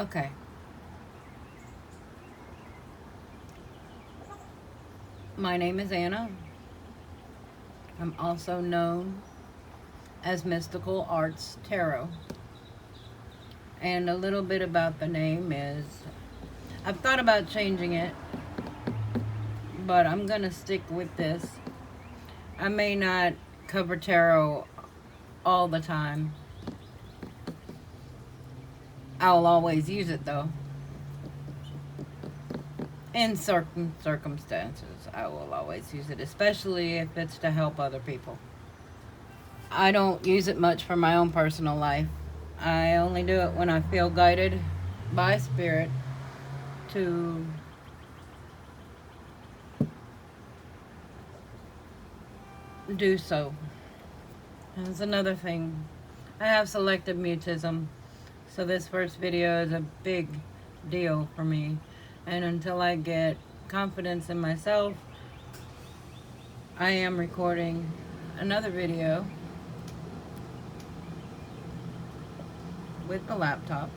Okay. My name is Anna. I'm also known as Mystical.Arts.Tarot. And a little bit about the name is, I've thought about changing it, but I'm going to stick with this. I may not cover tarot all the time. I'll always use it though. In certain circumstances, I will always use it, especially if it's to help other people. I don't use it much for my own personal life. I only do it when I feel guided by spirit to do so. That's another thing. I have selective mutism, so this first video is a big deal for me. And until I get confidence in myself, I am recording another video with the laptop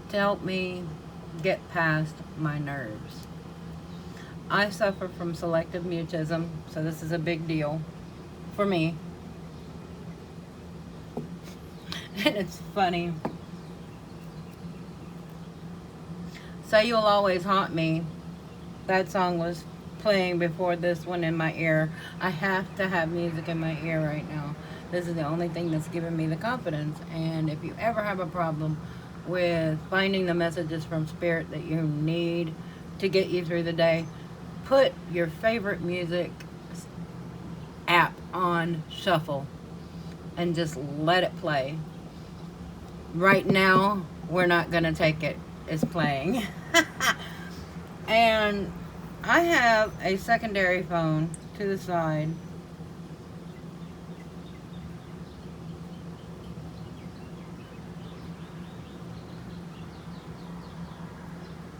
to help me get past my nerves. I suffer from selective mutism, so this is a big deal for me. And it's funny. Say You'll Always Haunt Me. That song was playing before this one in my ear. I have to have music in my ear right now. This is the only thing that's giving me the confidence. And if you ever have a problem with finding the messages from Spirit that you need to get you through the day, put your favorite music app on shuffle and just let it play. Right now, we're not going to take it. It's playing. And I have a secondary phone to the side.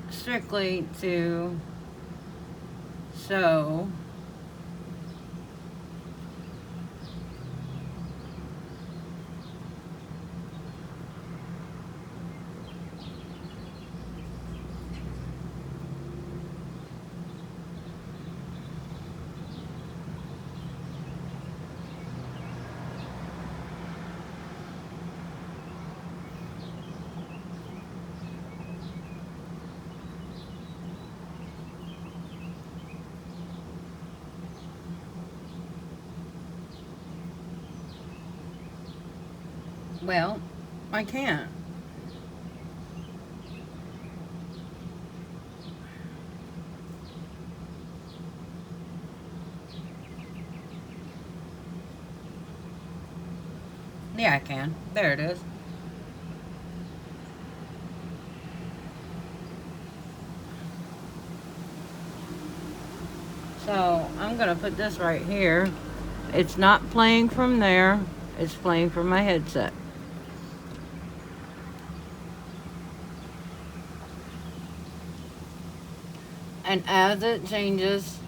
Strictly to show well, I can't. Yeah, I can. There it is. So I'm going to put this right here. It's not playing from there. It's playing from my headset. And as it changes,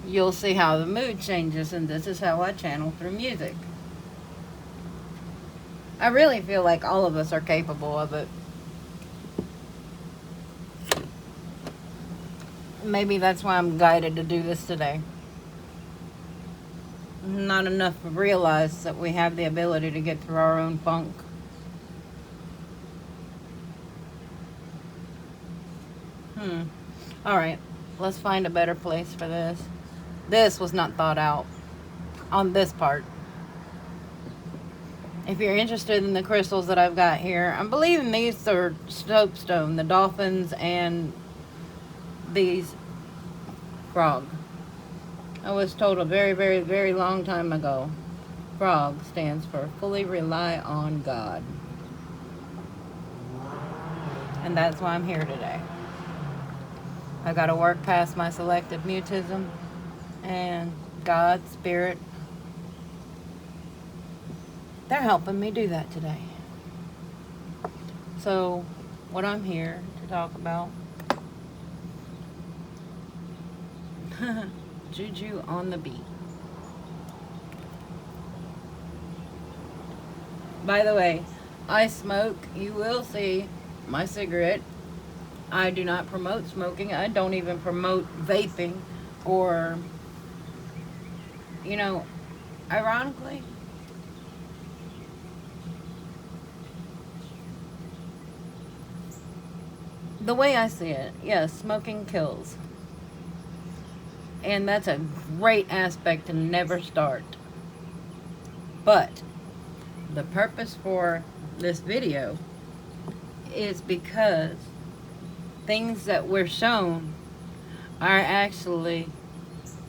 you'll see how the mood changes. And this is how I channel through music. I really feel like all of us are capable of it. Maybe that's why I'm guided to do this today. Not enough to realize that we have the ability to get through our own funk. Alright, let's find a better place for this. This was not thought out on this part. If you're interested in the crystals that I've got here, I'm believing these are soapstone, the dolphins and these frog. I was told a very, very, very long time ago, frog stands for fully rely on God. And that's why I'm here today. I got to work past my selective mutism, and God, Spirit, they're helping me do that today. So, what I'm here to talk about, Juju on the beat. By the way, I smoke. You will see my cigarette. I do not promote smoking. I don't even promote vaping or, you know, ironically, the way I see it, yes, smoking kills. And that's a great aspect to never start. But the purpose for this video is because things that we're shown are actually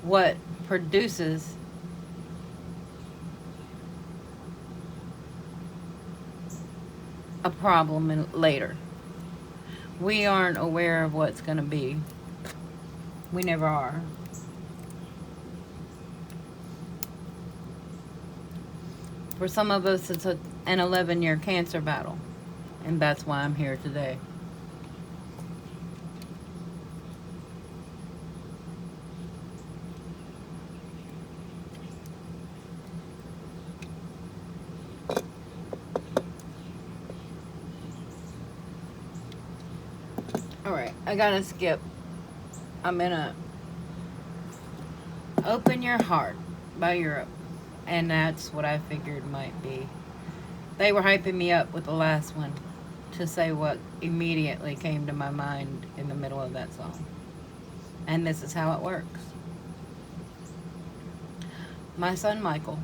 what produces a problem later. We aren't aware of what's going to be. We never are. For some of us, it's an 11-year cancer battle. And that's why I'm here today. Alright, I gotta skip. I'm gonna Open Your Heart by Europe. And that's what I figured might be. They were hyping me up with the last one to say what immediately came to my mind in the middle of that song. And this is how it works. My son Michael,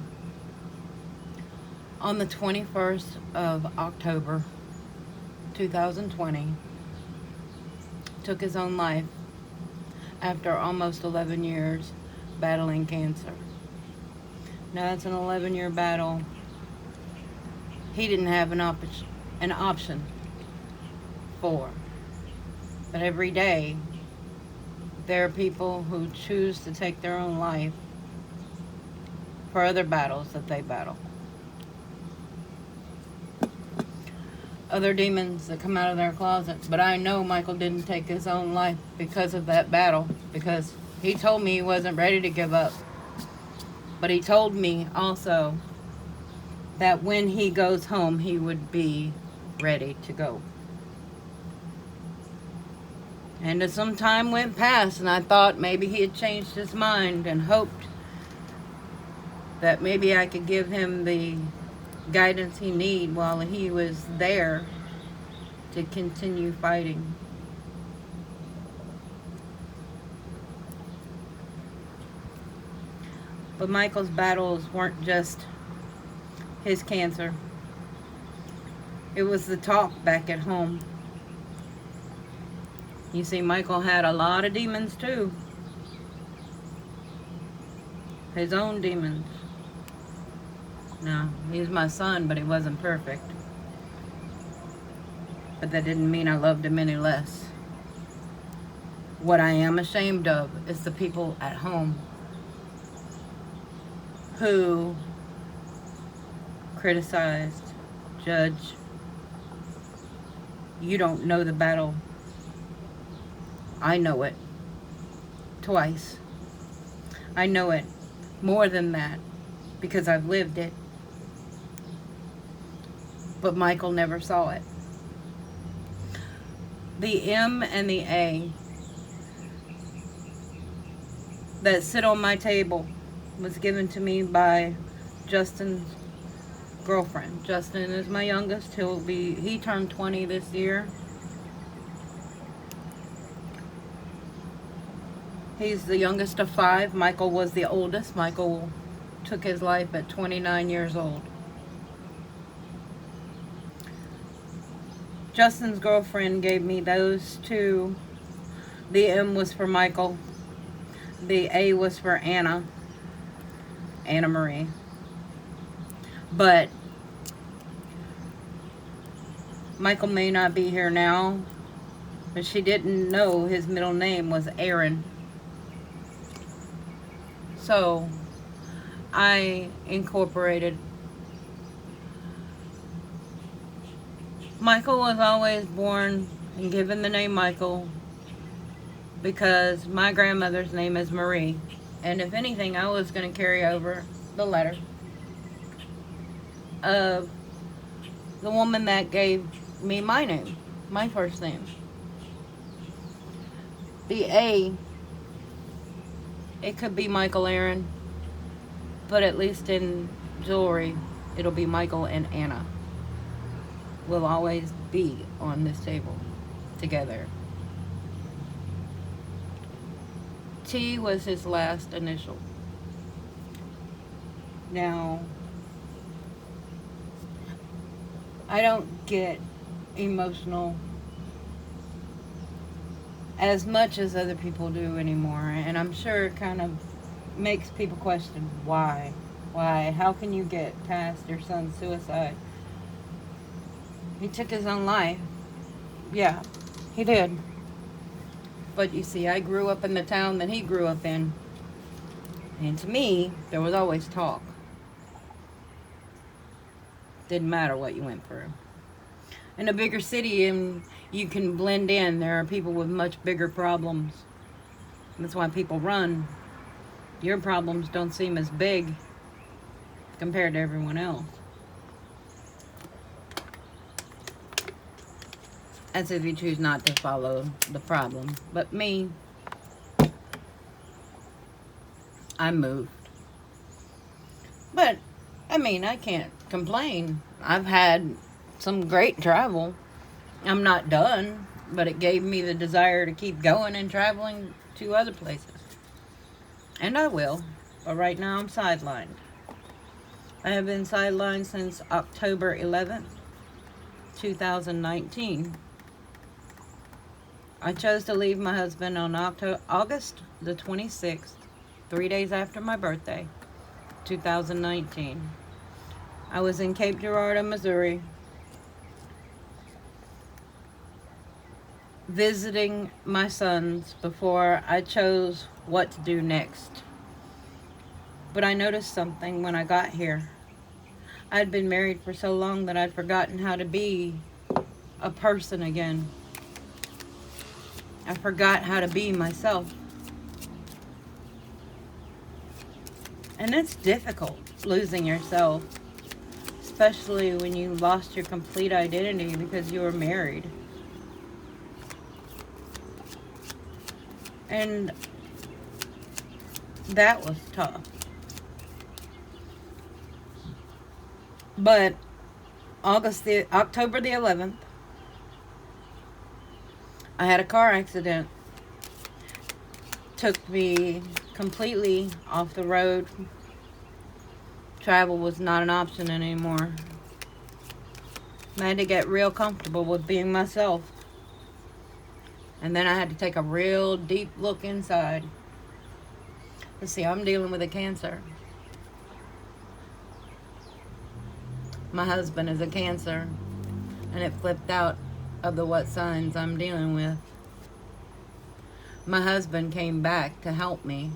on the 21st of October 2020, took his own life after almost 11 years battling cancer. Now that's an 11-year battle he didn't have an option for. But every day, there are people who choose to take their own life for other battles that they battle. Other demons that come out of their closet. But I know Michael didn't take his own life because of that battle, because he told me he wasn't ready to give up. But he told me also that when he goes home, he would be ready to go. And as some time went past, and I thought maybe he had changed his mind and hoped that maybe I could give him the guidance he needed while he was there to continue fighting. But Michael's battles weren't just his cancer. It was the talk back at home. You see, Michael had a lot of demons too. His own demons. Now, he's my son, but he wasn't perfect. But that didn't mean I loved him any less. What I am ashamed of is the people at home who criticized, judged. You don't know the battle. I know it. Twice. I know it more than that because I've lived it. But Michael never saw it. The M and the A that sit on my table was given to me by Justin's girlfriend. Justin is my youngest. He turned 20 this year. He's the youngest of 5. Michael was the oldest. Michael took his life at 29 years old. Justin's girlfriend gave me those two. The M was for Michael. The A was for Anna Marie. But Michael may not be here now, but she didn't know his middle name was Aaron. So I incorporated. Michael was always born and given the name Michael because my grandmother's name is Marie. And if anything, I was going to carry over the letter of the woman that gave me my name, my first name. The A, it could be Michael Aaron, but at least in jewelry, it'll be Michael and Anna. Will always be on this table together. T was his last initial. Now, I don't get emotional as much as other people do anymore, and I'm sure it kind of makes people question why. How can you get past your son's suicide? He took his own life. Yeah, he did. But you see, I grew up in the town that he grew up in, and to me, there was always talk. Didn't matter what you went through. In a bigger city, and you can blend in. There are people with much bigger problems. That's why people run. Your problems don't seem as big compared to everyone else. As if you choose not to follow the problem. But me, I moved. But, I mean, I can't complain. I've had some great travel. I'm not done, but it gave me the desire to keep going and traveling to other places. And I will, but right now I'm sidelined. I have been sidelined since October 11th, 2019. I chose to leave my husband on August the 26th, 3 days after my birthday, 2019. I was in Cape Girardeau, Missouri, visiting my sons before I chose what to do next. But I noticed something when I got here. I'd been married for so long that I'd forgotten how to be a person again. I forgot how to be myself. And it's difficult losing yourself, especially when you lost your complete identity because you were married. And that was tough. But October the 11th, I had a car accident. Took me completely off the road. Travel was not an option anymore. I had to get real comfortable with being myself. And then I had to take a real deep look inside. Let's see, I'm dealing with a cancer. My husband is a Cancer, and it flipped out of the what signs I'm dealing with. My husband came back to help me.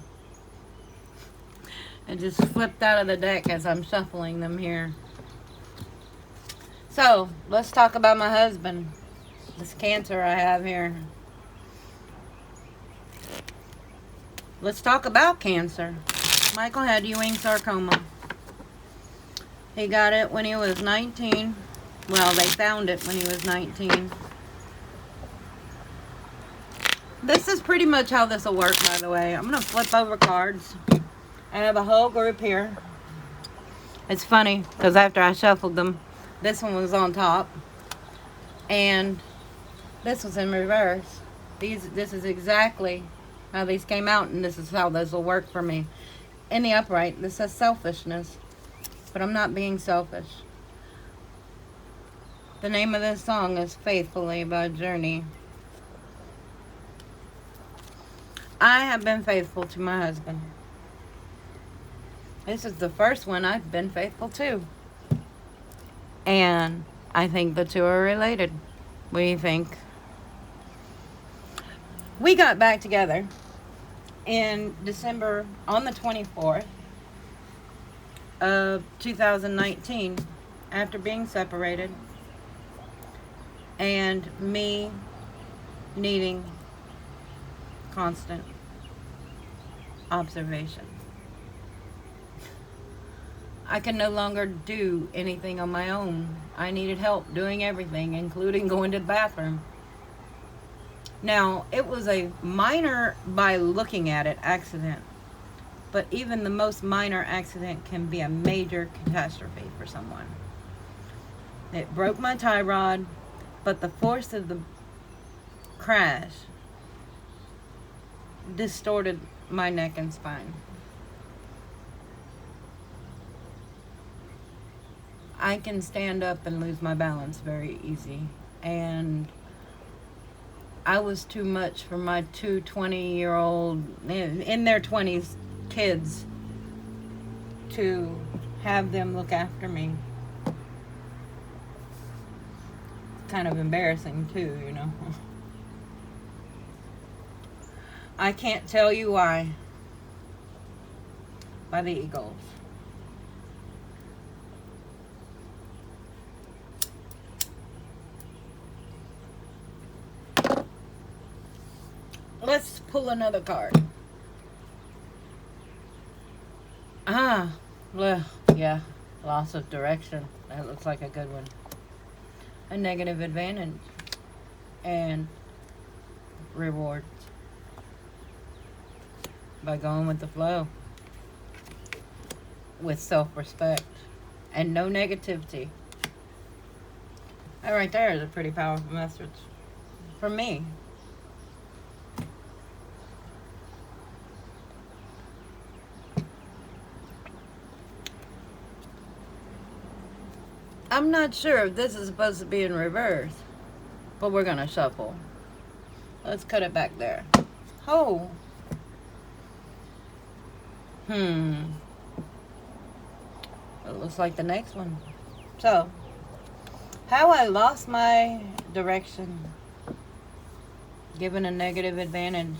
And just flipped out of the deck as I'm shuffling them here. So, let's talk about my husband. This Cancer I have here. Let's talk about cancer. Michael had Ewing sarcoma. He got it when he was 19. Well, they found it when he was 19. This is pretty much how this will work, by the way. I'm going to flip over cards. I have a whole group here. It's funny, because after I shuffled them, this one was on top. And this was in reverse. This is exactly how these came out, and this is how this will work for me. In the upright, this says selfishness. But I'm not being selfish. The name of this song is Faithfully by Journey. I have been faithful to my husband. This is the first one I've been faithful to. And I think the two are related. What do you think? We got back together in December on the 24th of 2019 after being separated and me needing constant observation. I can no longer do anything on my own. I needed help doing everything, including going to the bathroom. Now, it was a minor, by looking at it, accident. But even the most minor accident can be a major catastrophe for someone. It broke my tie rod, but the force of the crash distorted my neck and spine. I can stand up and lose my balance very easy. And I was too much for my two 20-year-old, in their 20s, kids to have them look after me. Kind of embarrassing too, you know. I Can't Tell You Why by the Eagles. Let's pull another card. Well, yeah, loss of direction. That looks like a good one. A negative advantage and rewards by going with the flow with self-respect and no negativity. That right there is a pretty powerful message for me. I'm not sure if this is supposed to be in reverse, but we're gonna shuffle. Let's cut it back there. Oh. It looks like the next one. So, how I lost my direction, given a negative advantage.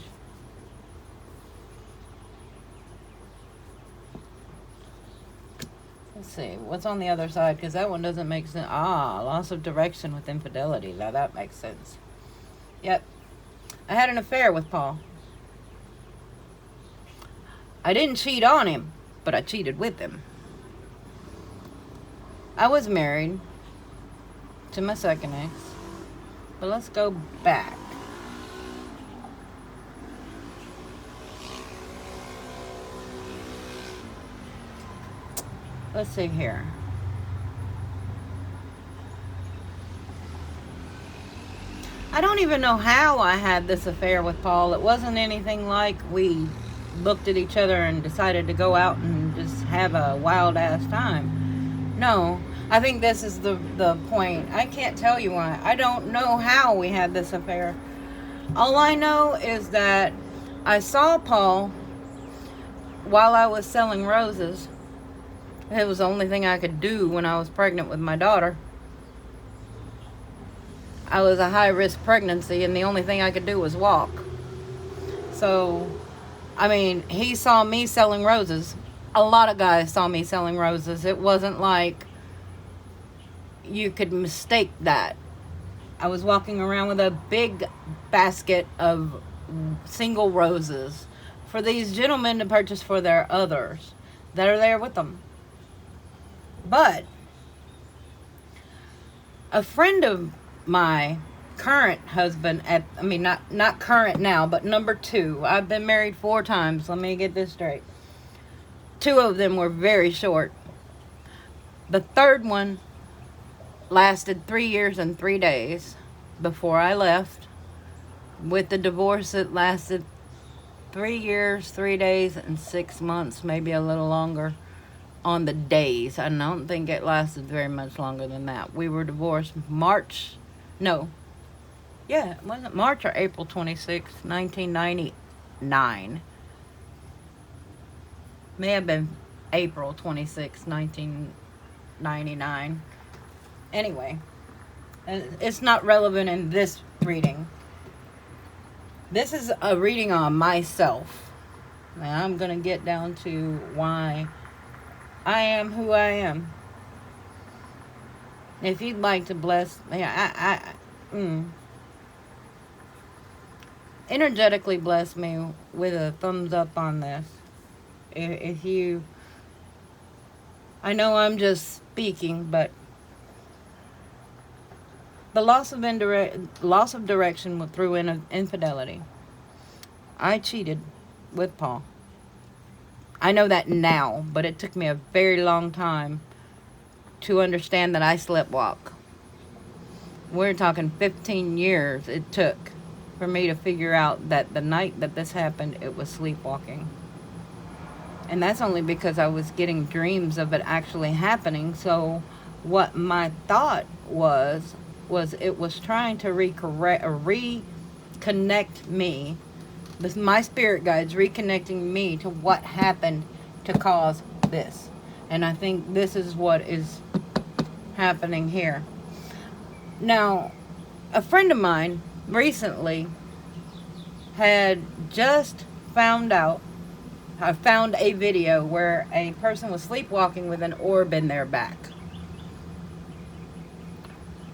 Let's see, what's on the other side? Because that one doesn't make sense. Loss of direction with infidelity. Now that makes sense. Yep. I had an affair with Paul. I didn't cheat on him, but I cheated with him. I was married to my second ex. But let's go back. Let's see here. I don't even know how I had this affair with Paul. It wasn't anything like we looked at each other and decided to go out and just have a wild ass time. No, I think this is the point. I can't tell you why. I don't know how we had this affair. All I know is that I saw Paul while I was selling roses. It was the only thing I could do when I was pregnant with my daughter. I was a high-risk pregnancy, and the only thing I could do was walk. So, I mean, he saw me selling roses. A lot of guys saw me selling roses. It wasn't like you could mistake that. I was walking around with a big basket of single roses for these gentlemen to purchase for their others that are there with them. But a friend of my current husband, not current now, but number 2. I've been married 4 times. Let me get this straight. 2 of them were very short. The third one lasted 3 years and 3 days before I left. With the divorce, it lasted 3 years, 3 days, and 6 months, maybe a little longer on the days. I don't think it lasted very much longer than that. We were divorced March or April 26, 1999. May have been April 26, 1999. Anyway, it's not relevant in this reading. This is a reading on myself. Now I'm going to get down to why I am who I am. If you'd like to bless me, energetically bless me with a thumbs up on this. If you I know I'm just speaking, but the loss of direction through infidelity. I cheated with Paul. I know that now, but it took me a very long time to understand that I sleptwalk. We're talking 15 years it took for me to figure out that the night that this happened, it was sleepwalking. And that's only because I was getting dreams of it actually happening. So what my thought was it was trying to reconnect me. My spirit guides reconnecting me to what happened to cause this. And I think this is what is happening here. Now, a friend of mine recently had just found out, I found a video where a person was sleepwalking with an orb in their back.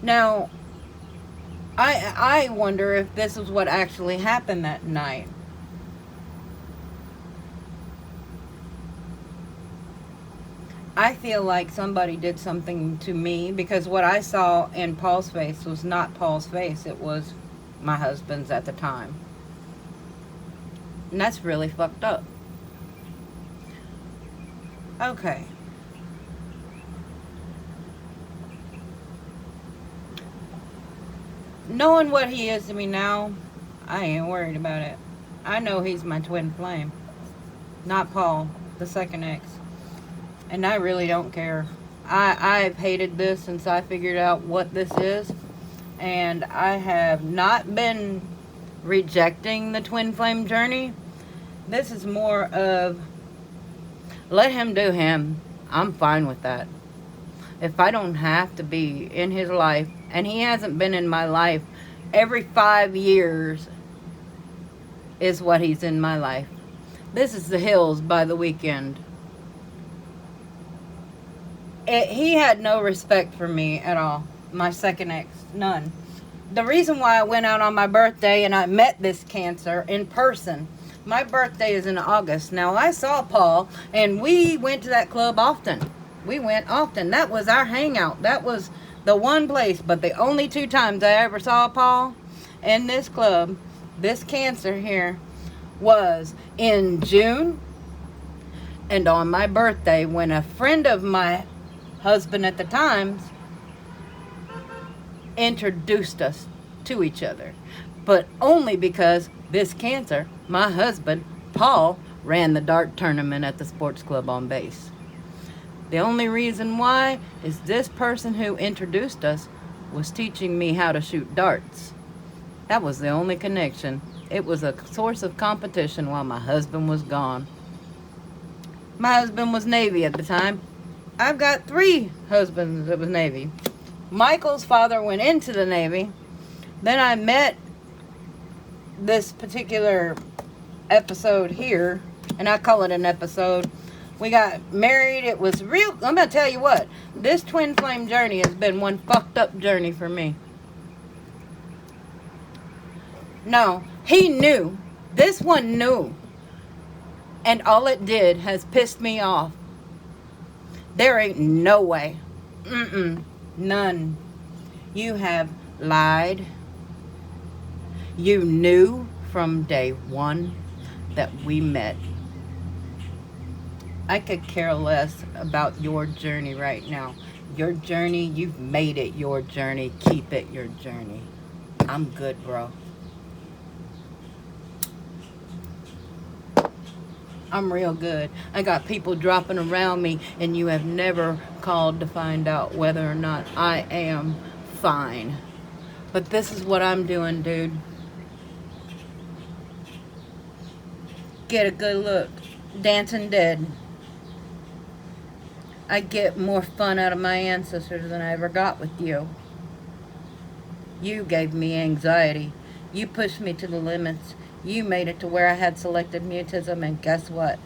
Now, I wonder if this is what actually happened that night. I feel like somebody did something to me, because what I saw in Paul's face was not Paul's face. It was my husband's at the time. And that's really fucked up. Okay. Knowing what he is to me now, I ain't worried about it. I know he's my twin flame. Not Paul, the second ex. And I really don't care. I've hated this since I figured out what this is. And I have not been rejecting the twin flame journey. This is more of, let him do him. I'm fine with that. If I don't have to be in his life, and he hasn't been in my life, every 5 years is what he's in my life. This is the Hills by the Weekend. He had no respect for me at all. My second ex, none. The reason why I went out on my birthday and I met this Cancer in person. My birthday is in August. Now, I saw Paul, and we went to that club often. We went often. That was our hangout. That was the one place, but the only 2 times I ever saw Paul in this club, this Cancer here, was in June and on my birthday, when a friend of my husband at the time introduced us to each other. But only because this Cancer, my husband, Paul, ran the dart tournament at the sports club on base. The only reason why is this person who introduced us was teaching me how to shoot darts. That was the only connection. It was a source of competition while my husband was gone. My husband was Navy at the time. I've got 3 husbands that was Navy. Michael's father went into the Navy. Then I met this particular episode here, and I call it an episode. We got married. It was real. I'm going to tell you what. This twin flame journey has been one fucked up journey for me. No, he knew. This one knew. And all it did has pissed me off. There ain't no way. None. You have lied. You knew from day one that we met. I could care less about your journey right now. Your journey, you've made it your journey. Keep it your journey. I'm good, bro. I'm real good. I got people dropping around me, and you have never called to find out whether or not I am fine. But this is what I'm doing, dude. Get a good look. Dancing Dead. I get more fun out of my ancestors than I ever got with you. You gave me anxiety. You pushed me to the limits. You made it to where I had selective mutism, and guess what?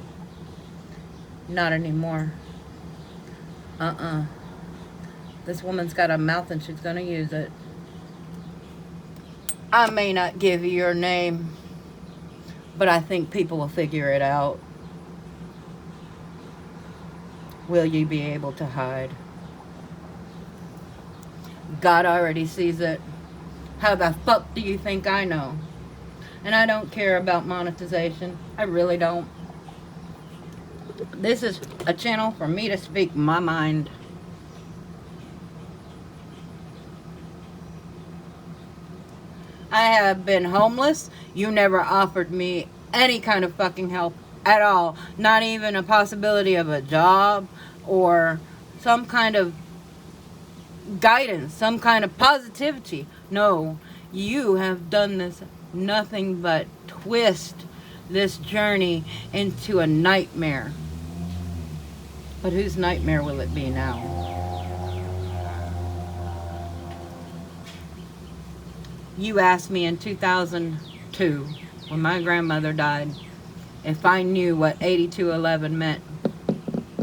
Not anymore. This woman's got a mouth and she's gonna use it. I may not give you your name, but I think people will figure it out. will you be able to hide? God already sees it. How the fuck do you think I know? And I don't care about monetization. I really don't. This is a channel for me to speak my mind. I have been homeless. You never offered me any kind of fucking help at all. Not even a possibility of a job or some kind of guidance, some kind of positivity. No, you have done this nothing but twist this journey into a nightmare. But whose nightmare will it be now? You asked me in 2002, when my grandmother died, if I knew what 8211 meant.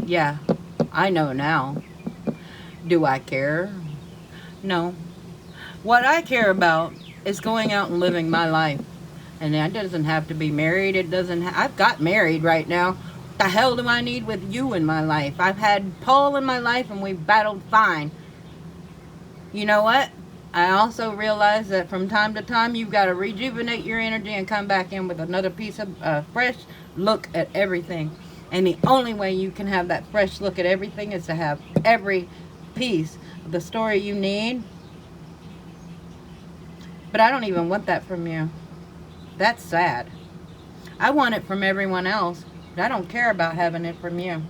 Yeah, I know now. Do I care? No. What I care about is going out and living my life. And that doesn't have to be married. It doesn't. I've got married right now. The hell do I need with you in my life? I've had Paul in my life and we've battled fine. You know what? I also realize that from time to time you've got to rejuvenate your energy and come back in with another piece of fresh look at everything. And the only way you can have that fresh look at everything is to have every piece of the story you need. But I don't even want that from you. That's sad. I want it from everyone else, but I don't care about having it from you.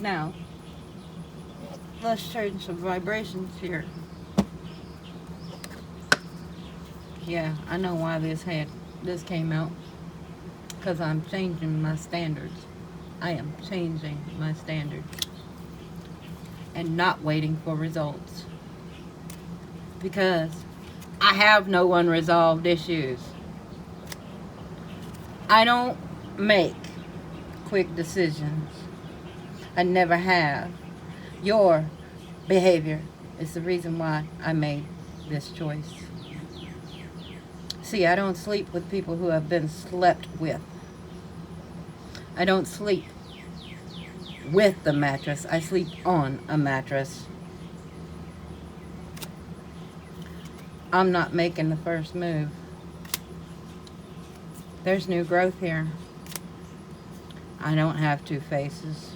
Now, let's change some vibrations here. Yeah, I know why this came out. Because I'm changing my standards. I am changing my standards. And not waiting for results. Because I have no unresolved issues. I don't make quick decisions. I never have. Your behavior is the reason why I made this choice. See, I don't sleep with people who have been slept with. I don't sleep with the mattress. I sleep on a mattress. I'm not making the first move. There's new growth here. I don't have two faces.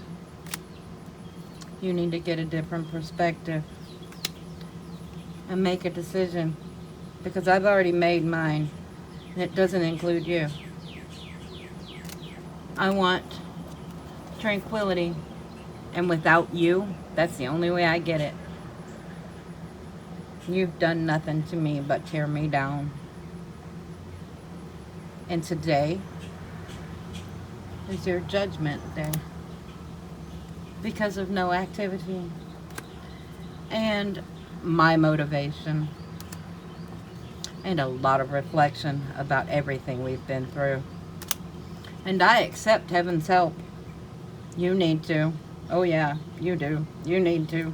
You need to get a different perspective and make a decision, because I've already made mine, and it doesn't include you. I want tranquility, and without you, that's the only way I get it. You've done nothing to me but tear me down. And today is your judgment day. Because of no activity and my motivation and a lot of reflection about everything we've been through. And I accept heaven's help. You need to. Oh yeah, you do. You need to.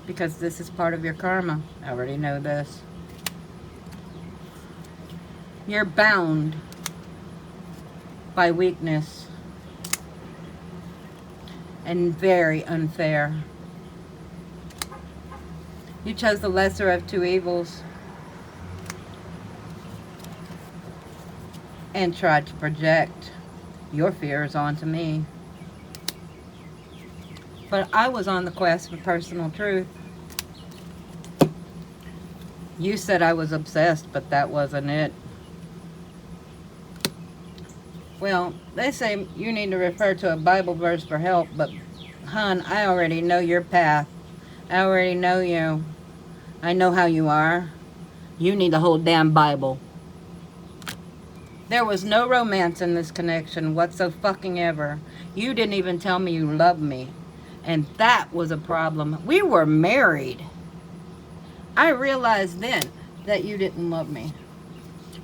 Because this is part of your karma. I already know this. You're bound by weakness. And very unfair. You chose the lesser of two evils and tried to project your fears onto me. But I was on the quest for personal truth. You said I was obsessed, but that wasn't it. Well, they say you need to refer to a Bible verse for help, but, hon, I already know your path. I already know you. I know how you are. You need the whole damn Bible. There was no romance in this connection whatsoever. You didn't even tell me you loved me. And that was a problem. We were married. I realized then that you didn't love me.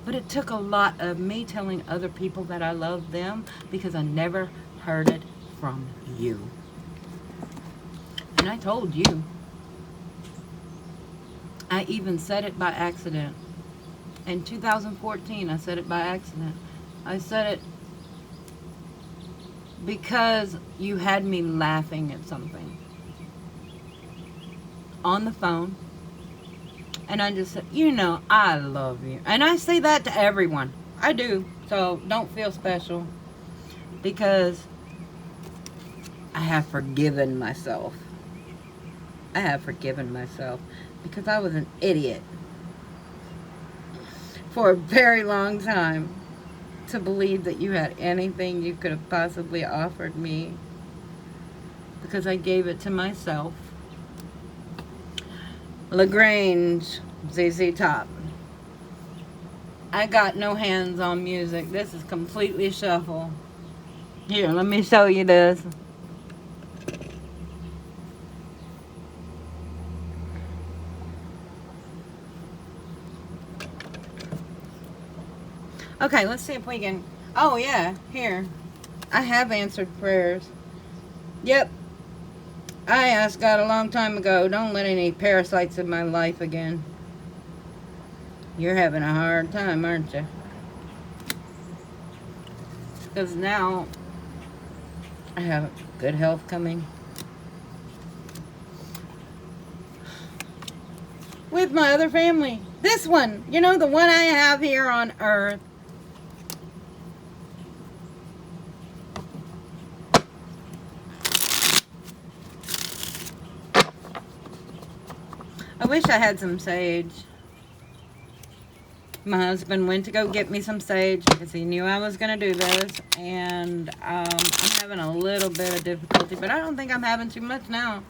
But it took a lot of me telling other people that I loved them, because I never heard it from you. And I told you. I even said it by accident. In 2014, I said it by accident. I said it because you had me laughing at something on the phone. And I just said, you know, I love you. And I say that to everyone. I do. So don't feel special. Because I have forgiven myself. I have forgiven myself. Because I was an idiot. For a very long time. To believe that you had anything you could have possibly offered me. Because I gave it to myself. LaGrange, ZZ Top. I got no hands on music. This is completely shuffle. Here, let me show you this. Okay, let's see if we can... Oh, yeah, here. I have answered prayers. Yep. I asked God a long time ago, don't let any parasites in my life again. You're having a hard time, aren't you? Because now I have good health coming. With my other family. This one, you know, the one I have here on earth. I wish I had some sage. My husband went to go get me some sage because he knew I was going to do this. And I'm having a little bit of difficulty, but I don't think I'm having too much now.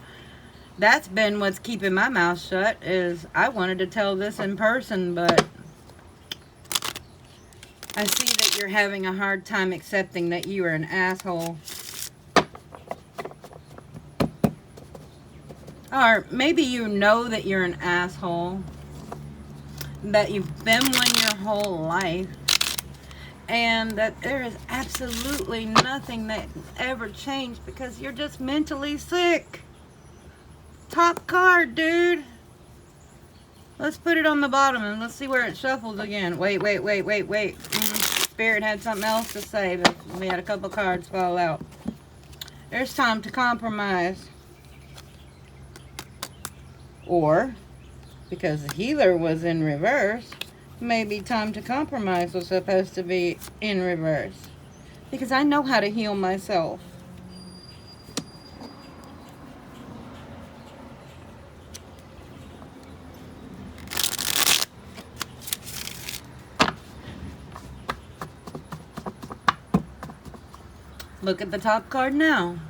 That's been what's keeping my mouth shut, is I wanted to tell this in person, but I see that you're having a hard time accepting that you are an asshole. Or maybe you know that you're an asshole, that you've been one your whole life, and that there is absolutely nothing that ever changed because you're just mentally sick. Top card, dude. Let's put it on the bottom and let's see where it shuffles again. Wait. Spirit had something else to say, but we had a couple cards fall out. There's time to compromise. Or, because the healer was in reverse, maybe time to compromise was supposed to be in reverse. Because I know how to heal myself. Look at the top card now.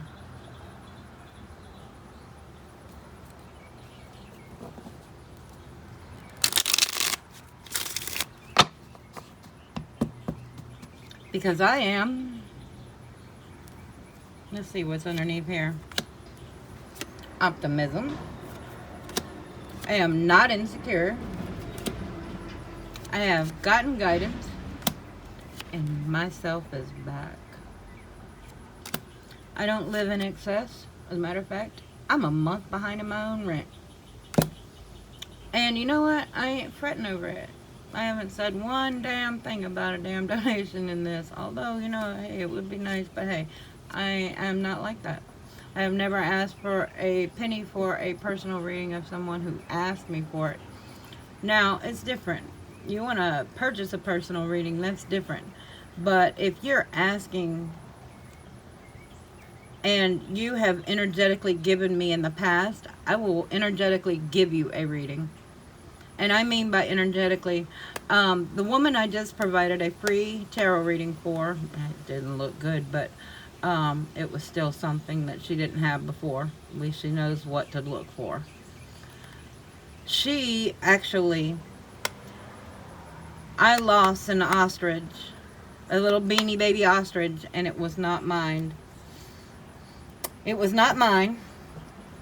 Because I am. Let's see what's underneath here. Optimism. I am not insecure. I have gotten guidance. And myself is back. I don't live in excess. As a matter of fact, I'm a month behind in my own rent. And you know what? I ain't fretting over it. I haven't said one damn thing about a damn donation in this. Although, you know, hey, it would be nice. But hey, I am not like that. I have never asked for a penny for a personal reading of someone who asked me for it. Now, it's different. You want to purchase a personal reading, that's different. But if you're asking and you have energetically given me in the past, I will energetically give you a reading. And I mean by energetically, the woman I just provided a free tarot reading for, it didn't look good, but it was still something that she didn't have before. At least she knows what to look for. She actually, I lost an ostrich, a little beanie baby ostrich, and it was not mine. It was not mine,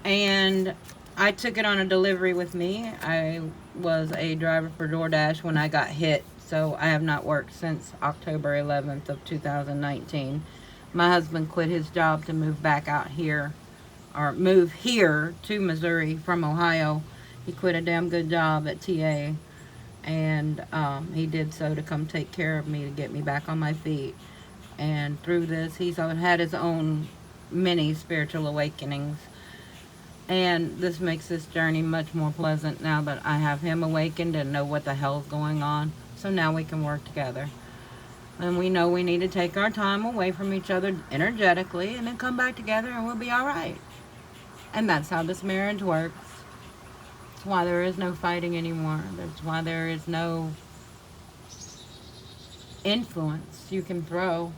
and I took it on a delivery with me. I was a driver for DoorDash when I got hit, so I have not worked since October 11th of 2019. My husband quit his job to move back out here or move here to Missouri from Ohio. He quit a damn good job at TA, and he did so to come take care of me, to get me back on my feet. And through this, he's had his own many spiritual awakenings. And this makes this journey much more pleasant now that I have him awakened and know what the hell's going on. So now we can work together. And we know we need to take our time away from each other energetically and then come back together and we'll be all right. And that's how this marriage works. That's why there is no fighting anymore. That's why there is no influence you can throw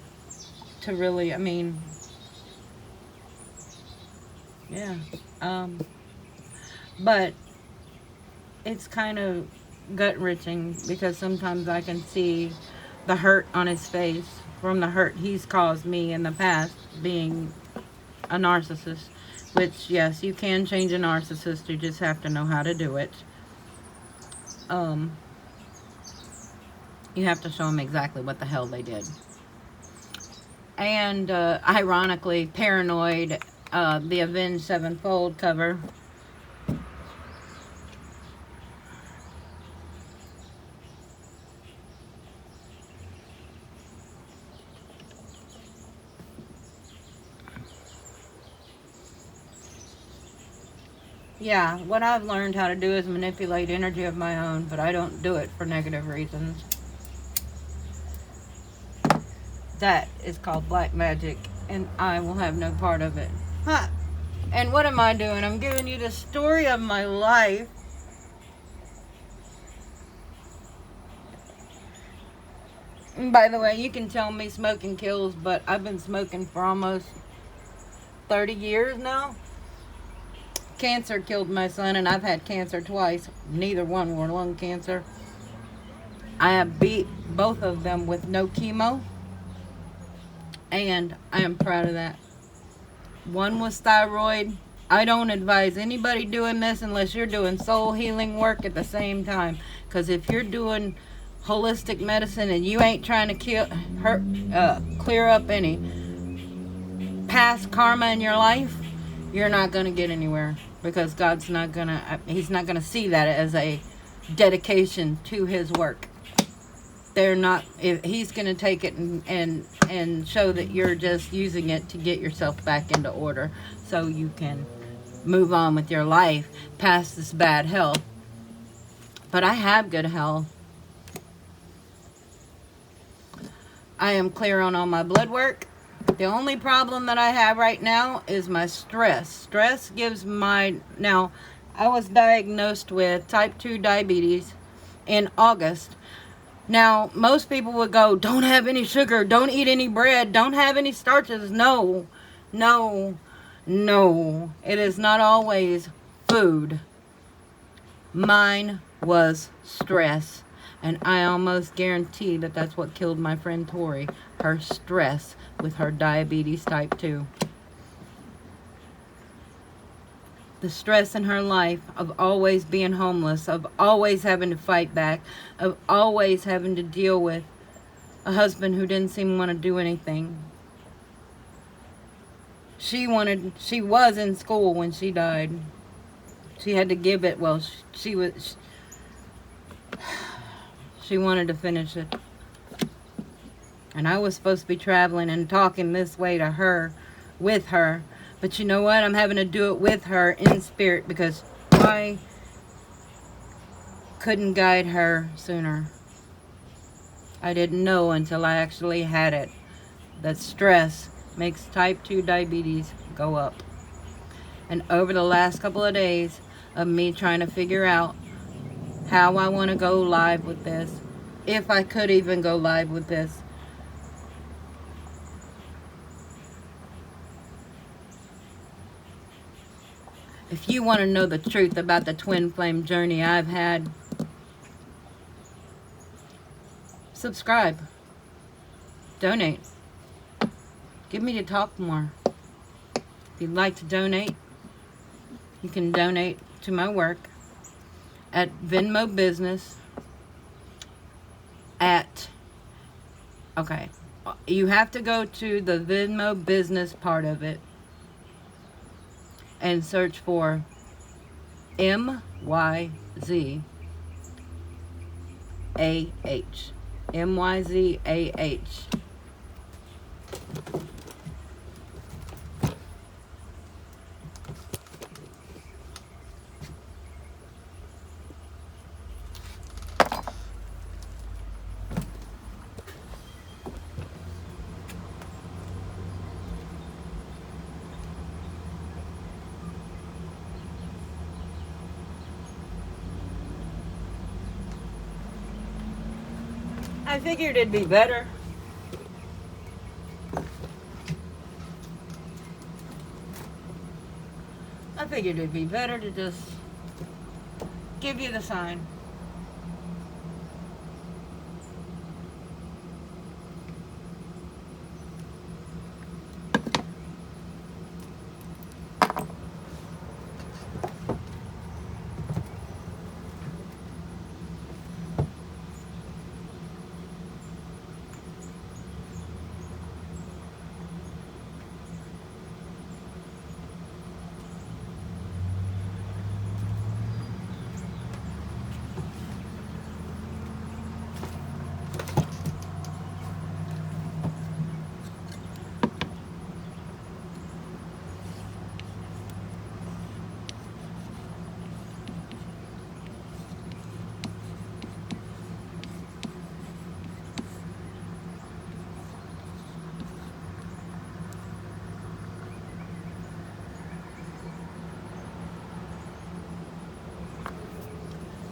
to really, I mean, yeah. But it's kind of gut-wrenching because sometimes I can see the hurt on his face from the hurt he's caused me in the past, being a narcissist. Which, yes, you can change a narcissist. You just have to know how to do it. You have to show them exactly what the hell they did. And ironically, Paranoid, the Avenged Sevenfold cover, yeah, what I've learned how to do is manipulate energy of my own, but I don't do it for negative reasons. That is called black magic, and I will have no part of it. Huh. And what am I doing? I'm giving you the story of my life. And by the way, you can tell me smoking kills, but I've been smoking for almost 30 years now. Cancer killed my son, and I've had cancer twice. Neither one were lung cancer. I have beat both of them with no chemo, and I am proud of that. One was thyroid. I don't advise anybody doing this unless you're doing soul healing work at the same time. Because if you're doing holistic medicine and you ain't trying to clear up any past karma in your life, you're not going to get anywhere. Because God's not going to, he's not going to see that as a dedication to his work. They're not, if he's going to take it and show that you're just using it to get yourself back into order so you can move on with your life past this bad health. But I have good health. I am clear on all my blood work. The only problem that I have right now is my stress. Stress gives now, I was diagnosed with type 2 diabetes in August. Now, most people would go, don't have any sugar, don't eat any bread, don't have any starches. No, no, no. It is not always food. Mine was stress. And I almost guarantee that that's what killed my friend Tori. Her stress with her diabetes type 2. The stress in her life of always being homeless, of always having to fight back, of always having to deal with a husband who didn't seem to want to do anything. She was in school when she died. She had to give it, well, she wanted to finish it. And I was supposed to be traveling and talking this way to her, with her. But you know what? I'm having to do it with her in spirit because I couldn't guide her sooner. I didn't know until I actually had it that stress makes type 2 diabetes go up. And over the last couple of days of me trying to figure out how I want to go live with this, if I could even go live with this, if you want to know the truth about the twin flame journey I've had, subscribe, donate, get me to talk more. If you'd like to donate, you can donate to my work at Venmo Business okay, you have to go to the Venmo Business part of it and search for MYZAH. MYZAH. I figured it'd be better. I figured it'd be better to just give you the sign.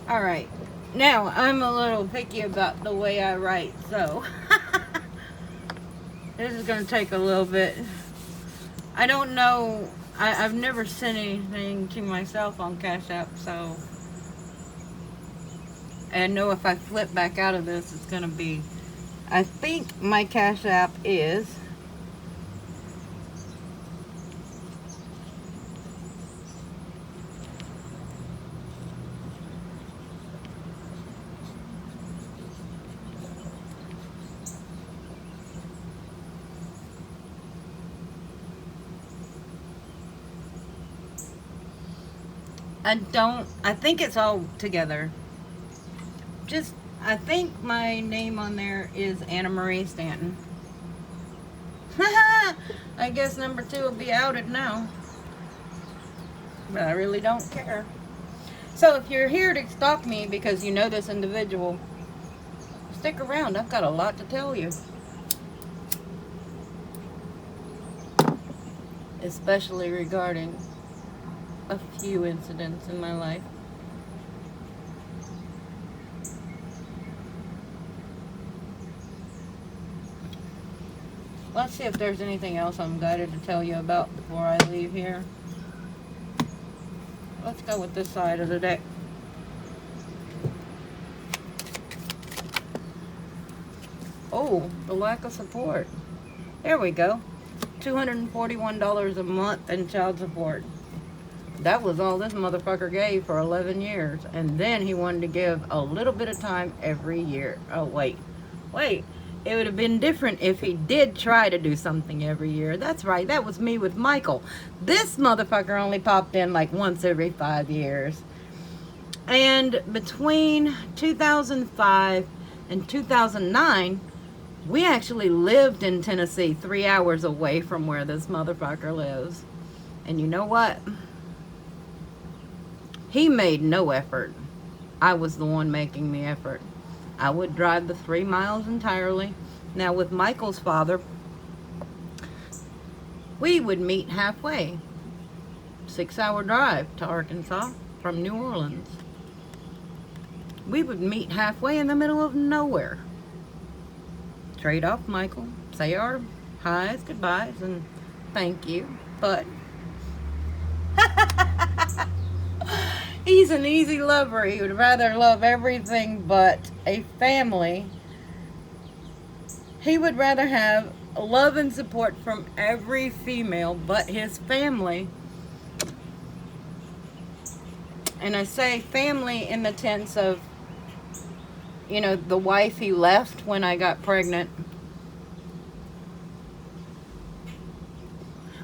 All right, now I'm a little picky about the way I write, so this is going to take a little bit. I don't know, I've never sent anything to myself on CashApp, so I know if I flip back out of this, it's going to be, I think my CashApp is I think it's all together. I think my name on there is Anna Marie Stanton. I guess number 2 will be outed now. But I really don't care. So if you're here to stalk me because you know this individual, stick around. I've got a lot to tell you. Especially regarding a few incidents in my life. Let's see if there's anything else I'm guided to tell you about before I leave here. Let's go with this side of the deck. Oh, the lack of support. There we go. $241 a month in child support. That was all this motherfucker gave for 11 years. And then he wanted to give a little bit of time every year. Oh, wait. It would have been different if he did try to do something every year. That's right. That was me with Michael. This motherfucker only popped in like once every 5 years. And between 2005 and 2009, we actually lived in Tennessee, 3 hours away from where this motherfucker lives. And you know what? He made no effort. I was the one making the effort. I would drive the 3 miles entirely. Now with Michael's father, we would meet halfway. 6-hour drive to Arkansas from New Orleans. We would meet halfway in the middle of nowhere. Trade off Michael, say our highs, goodbyes, and thank you, but he's an easy lover. He would rather love everything but a family. He would rather have love and support from every female but his family. And I say family in the sense of, you know, the wife he left when I got pregnant.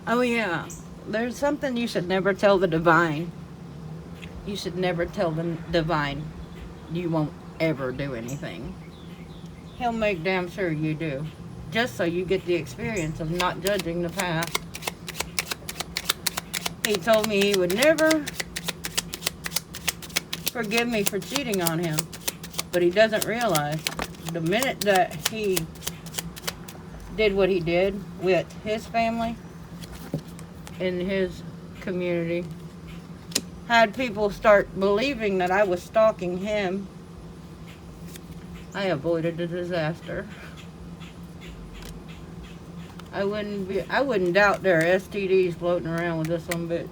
Oh yeah, There's something you should never tell the divine. You should never tell the divine you won't ever do anything. He'll make damn sure you do. Just so you get the experience of not judging the past. He told me he would never forgive me for cheating on him. But he doesn't realize the minute that he did what he did with his family, in his community, had people start believing that I was stalking him, I avoided a disaster. I wouldn't doubt there are STDs floating around with this some bitch.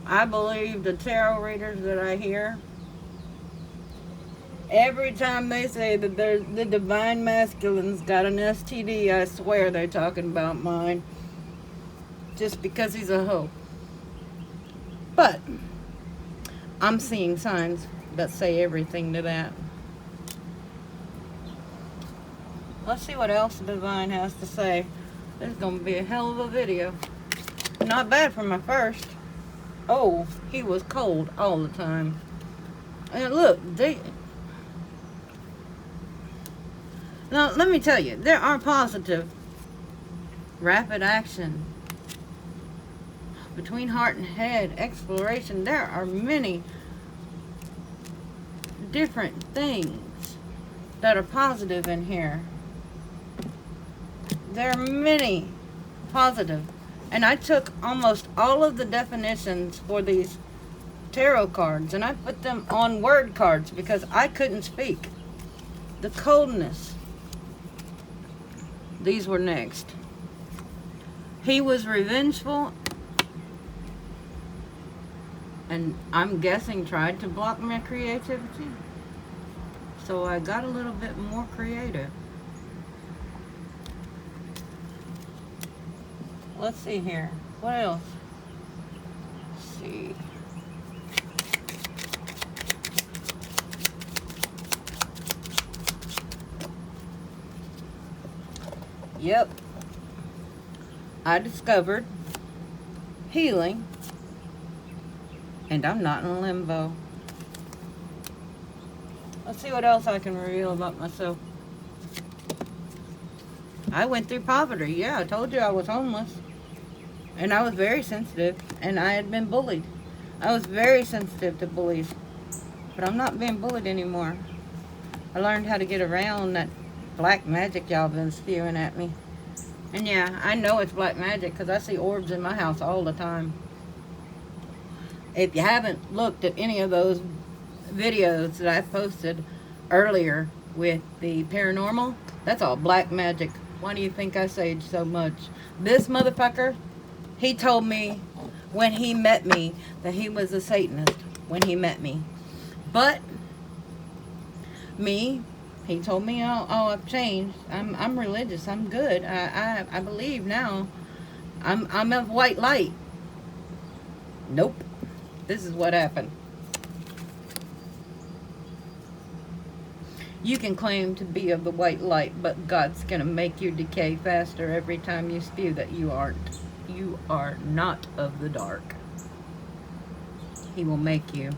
I believe the tarot readers that I hear, every time they say that the divine masculine's got an STD, I swear they're talking about mine. Just because he's a hoe. But I'm seeing signs that say everything to that. Let's see what else the divine has to say. This is going to be a hell of a video. Not bad for my first. Oh, he was cold all the time. And look, now let me tell you, there are positive, rapid action, between heart and head, exploration. There are many different things that are positive in here. There are many positive. And I took almost all of the definitions for these tarot cards and I put them on word cards because I couldn't speak. The coldness. These were next. He was revengeful and I'm guessing tried to block my creativity. So I got a little bit more creative. Let's see here. What else? Let's see. Yep. I discovered healing. And I'm not in limbo. Let's see what else I can reveal about myself. I went through poverty. Yeah, I told you I was homeless. And I was very sensitive. And I had been bullied. I was very sensitive to bullies. But I'm not being bullied anymore. I learned how to get around that black magic y'all been spewing at me. And yeah, I know it's black magic because I see orbs in my house all the time. If you haven't looked at any of those videos that I posted earlier with the paranormal, that's all black magic. Why do you think I sage so much? This motherfucker, he told me when he met me that he was a Satanist when he met me. But me, he told me, oh, I've changed. I'm religious. I'm good. I believe now. I'm of white light. Nope. This is what happened. You can claim to be of the white light, but God's going to make you decay faster every time you spew that you aren't. You are not of the dark. He will make you.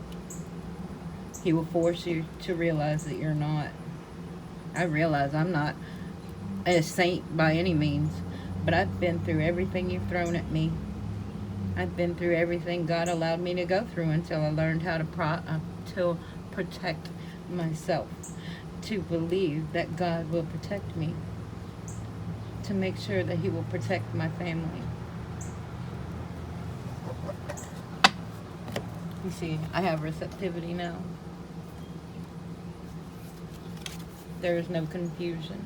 He will force you to realize that you're not. I realize I'm not a saint by any means, but I've been through everything you've thrown at me. I've been through everything God allowed me to go through until I learned how to protect myself, to believe that God will protect me, to make sure that He will protect my family. You see, I have receptivity now. There is no confusion.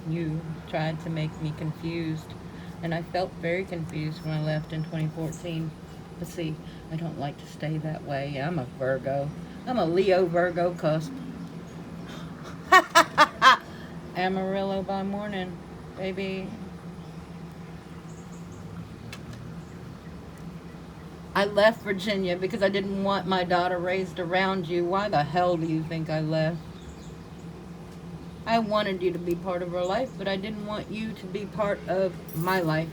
You tried to make me confused. And I felt very confused when I left in 2014. But see, I don't like to stay that way. I'm a Virgo. I'm a Leo Virgo cusp. Amarillo by morning, baby. I left Virginia because I didn't want my daughter raised around you. Why the hell do you think I left? I wanted you to be part of her life, but I didn't want you to be part of my life.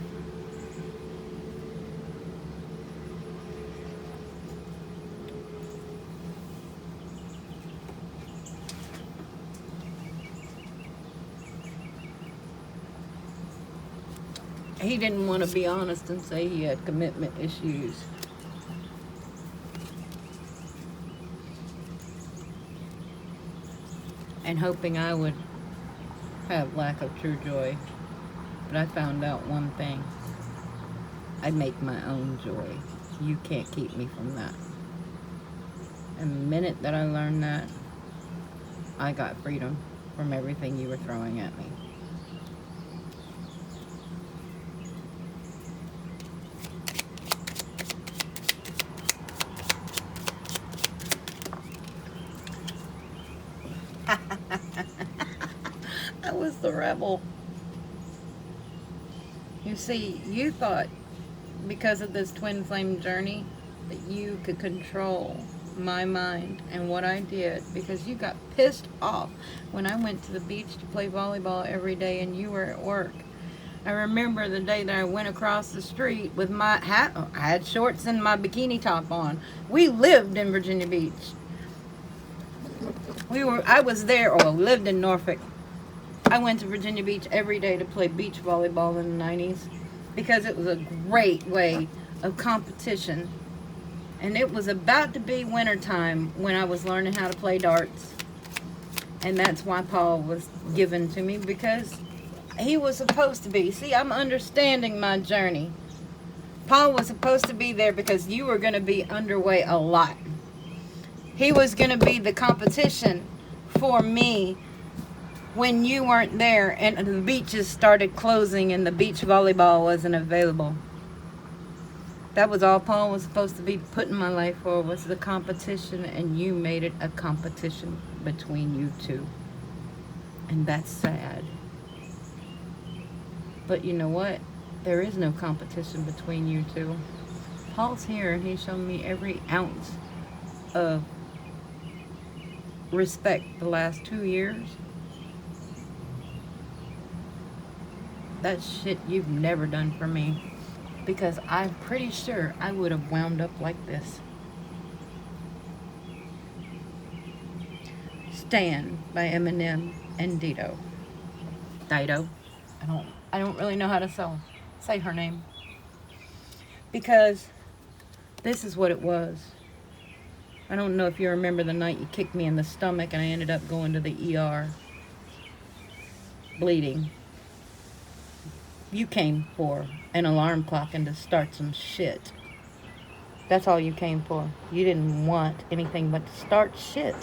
he didn't want to be honest and say he had commitment issues. And hoping I would have lack of true joy. But I found out one thing. I make my own joy. You can't keep me from that. And the minute that I learned that, I got freedom from everything you were throwing at me. I was the rebel. You see, you thought because of this twin flame journey that you could control my mind and what I did, because you got pissed off when I went to the beach to play volleyball every day and you were at work. I remember the day that I went across the street with my hat. I had shorts and my bikini top on. We lived in Virginia Beach. I was there, or lived in Norfolk. I went to Virginia Beach every day to play beach volleyball in the 90s because it was a great way of competition. And it was about to be wintertime when I was learning how to play darts. And that's why Paul was given to me, because he was supposed to be. See, I'm understanding my journey. Paul was supposed to be there because you were going to be underway a lot. He was going to be the competition for me when you weren't there and the beaches started closing and the beach volleyball wasn't available. That was all Paul was supposed to be put in my life for, was the competition, and you made it a competition between you two. And that's sad. But you know what? There is no competition between you two. Paul's here and he's shown me every ounce of respect the last 2 years. That's shit you've never done for me. Because I'm pretty sure I would have wound up like this. Stan by Eminem and Dido. Dido. I don't really know how to say her name. Because this is what it was. I don't know if you remember the night you kicked me in the stomach and I ended up going to the ER. Bleeding. You came for an alarm clock and to start some shit. That's all you came for. You didn't want anything but to start shit.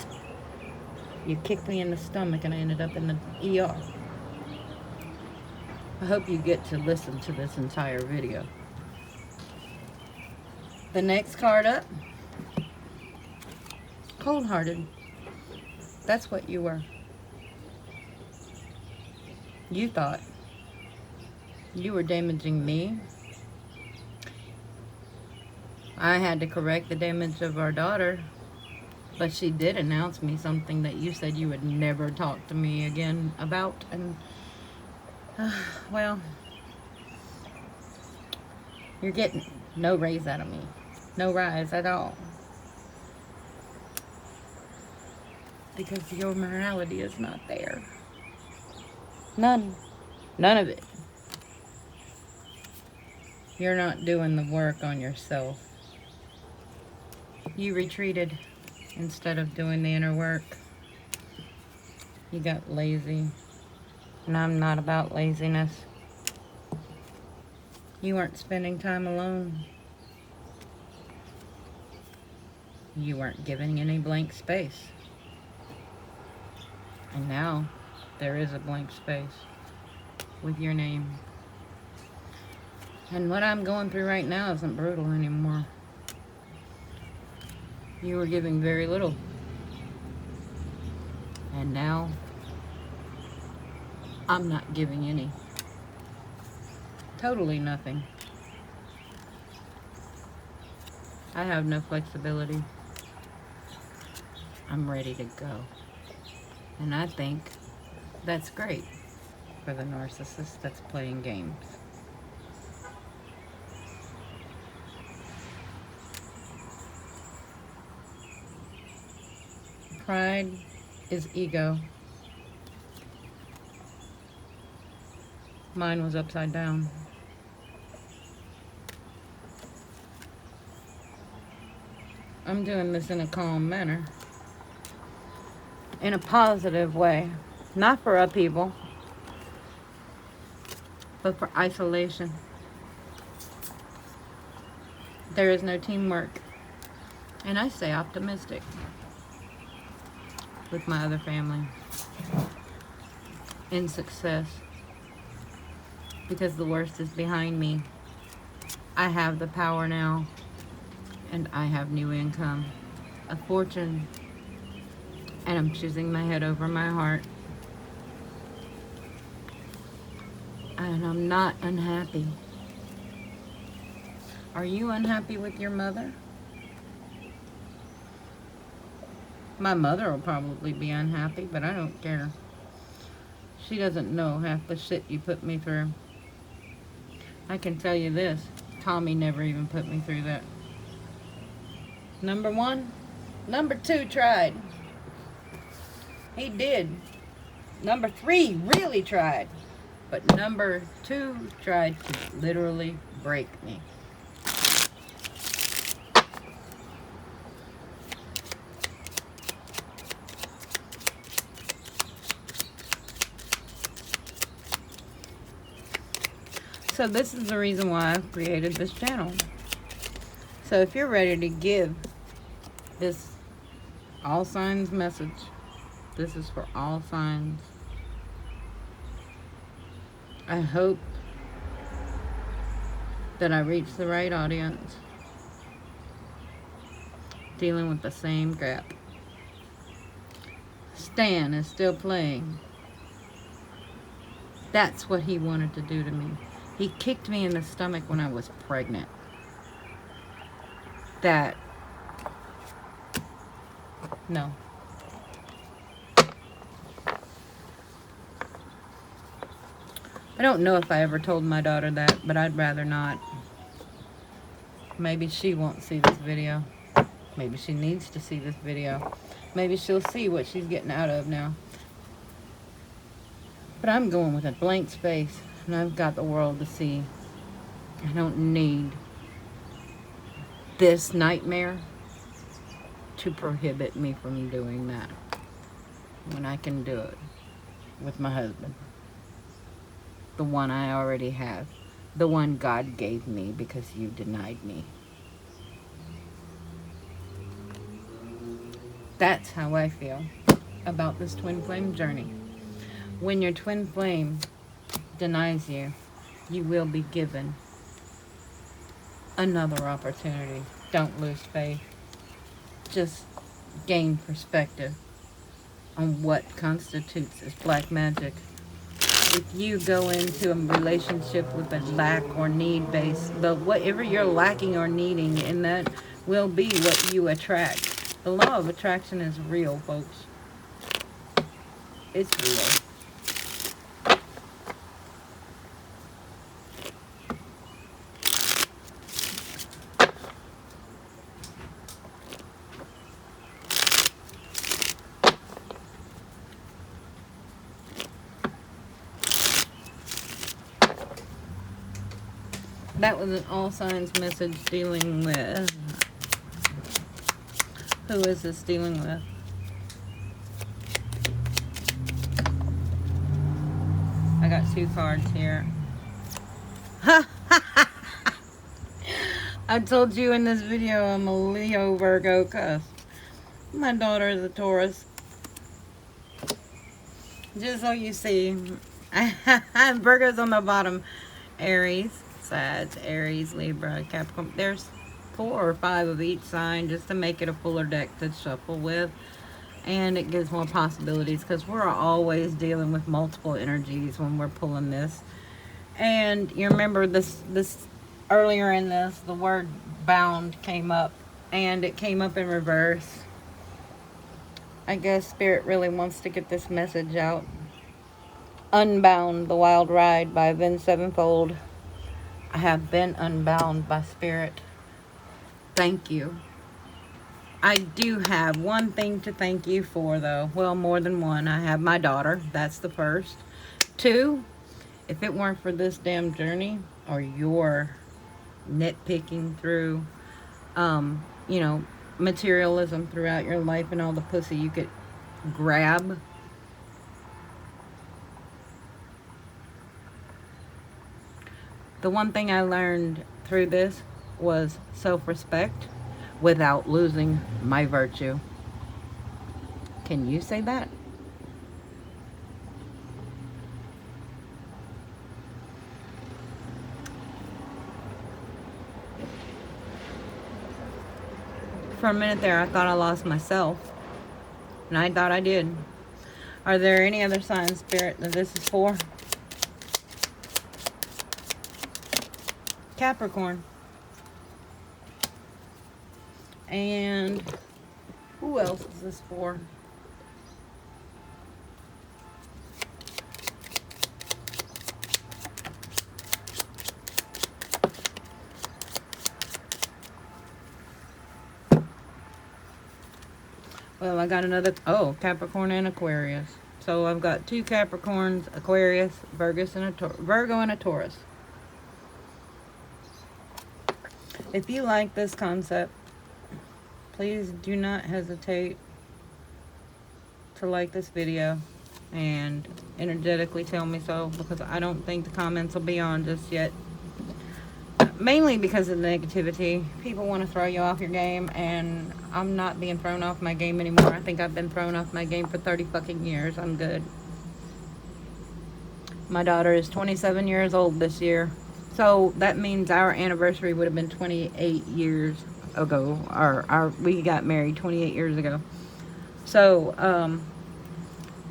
You kicked me in the stomach and I ended up in the ER. I hope you get to listen to this entire video. The next card up. Cold-hearted. That's what you were. You thought you were damaging me. I had to correct the damage of our daughter, but she did announce me something that you said you would never talk to me again about, and well, you're getting no raise out of me. No rise at all. Because your morality is not there. None. None of it. You're not doing the work on yourself. You retreated instead of doing the inner work. You got lazy. And I'm not about laziness. You weren't spending time alone. You weren't giving any blank space. And now, there is a blank space with your name. And what I'm going through right now isn't brutal anymore. You were giving very little. And now, I'm not giving any. Totally nothing. I have no flexibility. I'm ready to go. And I think that's great for the narcissist that's playing games. Pride is ego. Mine was upside down. I'm doing this in a calm manner. In a positive way. Not for upheaval, but for isolation. There is no teamwork. And I stay optimistic with my other family in success, because the worst is behind me. I have the power now, and I have new income, a fortune, and I'm choosing my head over my heart. And I'm not unhappy. Are you unhappy with your mother? My mother will probably be unhappy, but I don't care. She doesn't know half the shit you put me through. I can tell you this, Tommy never even put me through that. Number one. Number two tried. He did. Number three really tried. But number two tried to literally break me. So this is the reason why I've created this channel. So if you're ready to give this all signs message, this is for all signs. I hope that I reach the right audience dealing with the same crap. Stan is still playing. That's what he wanted to do to me. He kicked me in the stomach when I was pregnant. No. I don't know if I ever told my daughter that, but I'd rather not. Maybe she won't see this video. Maybe she needs to see this video. Maybe she'll see what she's getting out of now. But I'm going with a blank space, and I've got the world to see. I don't need this nightmare to prohibit me from doing that when I can do it with my husband. The one I already have. The one God gave me because you denied me. That's how I feel about this twin flame journey. When your twin flame denies you, you will be given another opportunity. Don't lose faith. Just gain perspective on what constitutes as black magic. If you go into a relationship with a lack or need base, whatever you're lacking or needing, and that will be what you attract. The law of attraction is real, folks. It's real. That was an all signs message dealing with. Who is this dealing with? I got two cards here. I told you in this video I'm a Leo Virgo cusp. My daughter is a Taurus. Just so you see, Virgo's on the bottom. Aries, Sag, Aries, Libra, Capricorn. There's 4 or 5 of each sign just to make it a fuller deck to shuffle with. And it gives more possibilities because we're always dealing with multiple energies when we're pulling this. And you remember this earlier in this, the word bound came up, and it came up in reverse. I guess Spirit really wants to get this message out. Unbound, The Wild Ride by Avenged Sevenfold. I have been unbound by Spirit. Thank you. I do have one thing to thank you for, though. Well, more than one. I have my daughter. That's the first. 2, if it weren't for this damn journey, or your nitpicking through, you know, materialism throughout your life and all the pussy you could grab. The one thing I learned through this was self-respect without losing my virtue. Can you say that? For a minute there, I thought I lost myself. And I thought I did. Are there any other signs, Spirit, that this is for? Capricorn. And who else is this for? Well, I got another, oh, Capricorn and Aquarius. So I've got 2 Capricorns, Aquarius, Virgo, and a Taurus. If you like this concept, please do not hesitate to like this video and energetically tell me so, because I don't think the comments will be on just yet. Mainly because of the negativity. People want to throw you off your game, and I'm not being thrown off my game anymore. I think I've been thrown off my game for 30 fucking years. I'm good. My daughter is 27 years old this year. So that means our anniversary would have been 28 years ago. We got married 28 years ago. So,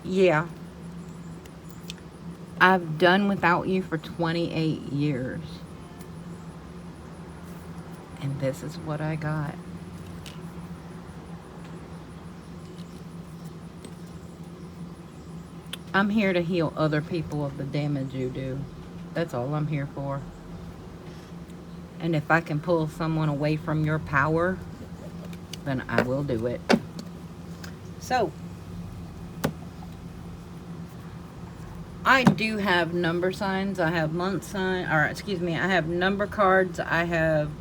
yeah. I've done without you for 28 years. And this is what I got. I'm here to heal other people of the damage you do. That's all I'm here for. And if I can pull someone away from your power, then I will do it. So, I do have number signs. I have month sign, or excuse me, I have number cards. I have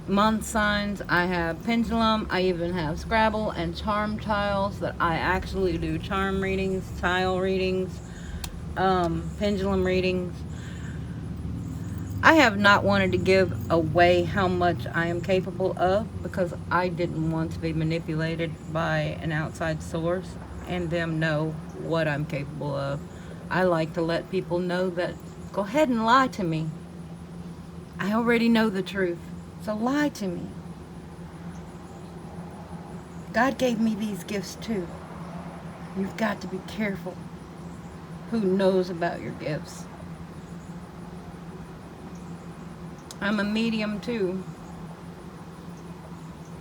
month signs. I have pendulum. I even have Scrabble and charm tiles that I actually do charm readings, tile readings, pendulum readings. I have not wanted to give away how much I am capable of, because I didn't want to be manipulated by an outside source and them know what I'm capable of. I like to let people know that, go ahead and lie to me. I already know the truth, so lie to me. God gave me these gifts too. You've got to be careful who knows about your gifts. I'm a medium too.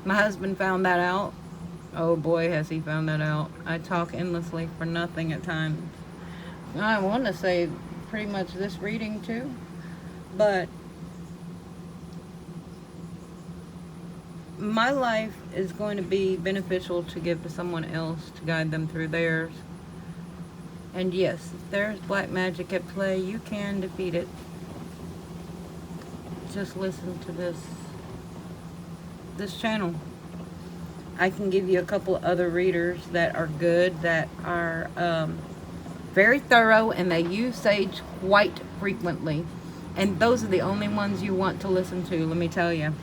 My husband found that out. Oh boy, has he found that out. I talk endlessly for nothing at times. I want to say pretty much this reading too, but my life is going to be beneficial to give to someone else, to guide them through theirs. And yes, if there's black magic at play, you can defeat it. Just listen to this channel. I can give you a couple other readers that are good, that are very thorough, and they use sage quite frequently. And those are the only ones you want to listen to, let me tell you.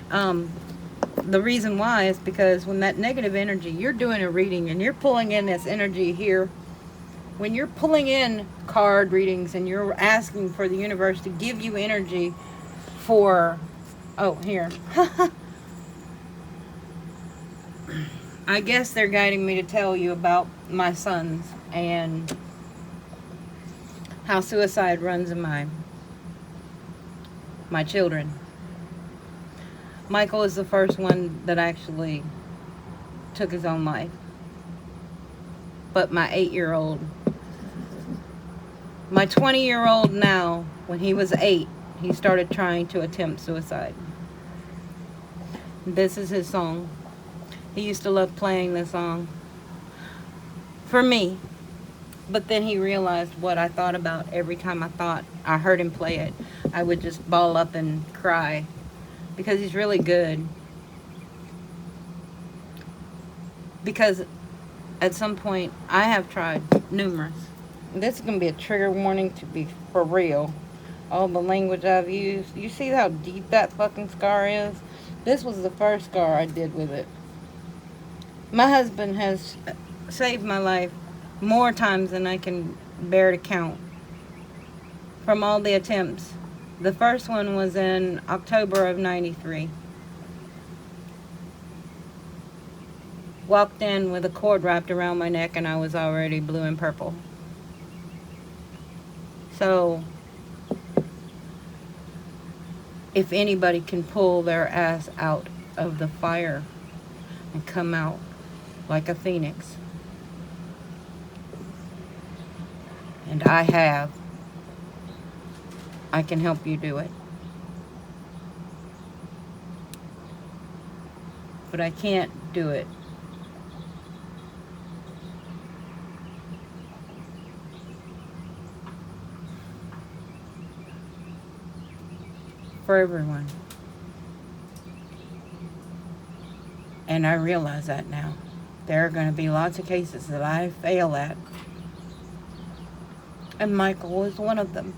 The reason why is because when that negative energy, you're doing a reading and you're pulling in this energy here. When you're pulling in card readings and you're asking for the universe to give you energy for, oh, here. I guess they're guiding me to tell you about my sons and how suicide runs in my children. Michael is the first one that actually took his own life. But my 8-year-old, my 20-year-old now, when he was 8, he started trying to attempt suicide. This is his song. He used to love playing this song for me. But then he realized what I thought about every time I heard him play it. I would just ball up and cry. because he's really good. Because at some point, I have tried numerous. This is going to be a trigger warning to be for real. All the language I've used. You see how deep that fucking scar is? This was the first scar I did with it. My husband has saved my life more times than I can bear to count. From all the attempts. The first one was in October of '93. Walked in with a cord wrapped around my neck and I was already blue and purple. So, if anybody can pull their ass out of the fire and come out like a phoenix, and I have, I can help you do it. But I can't do it for everyone. And I realize that now. There are going to be lots of cases that I fail at. And Michael was one of them.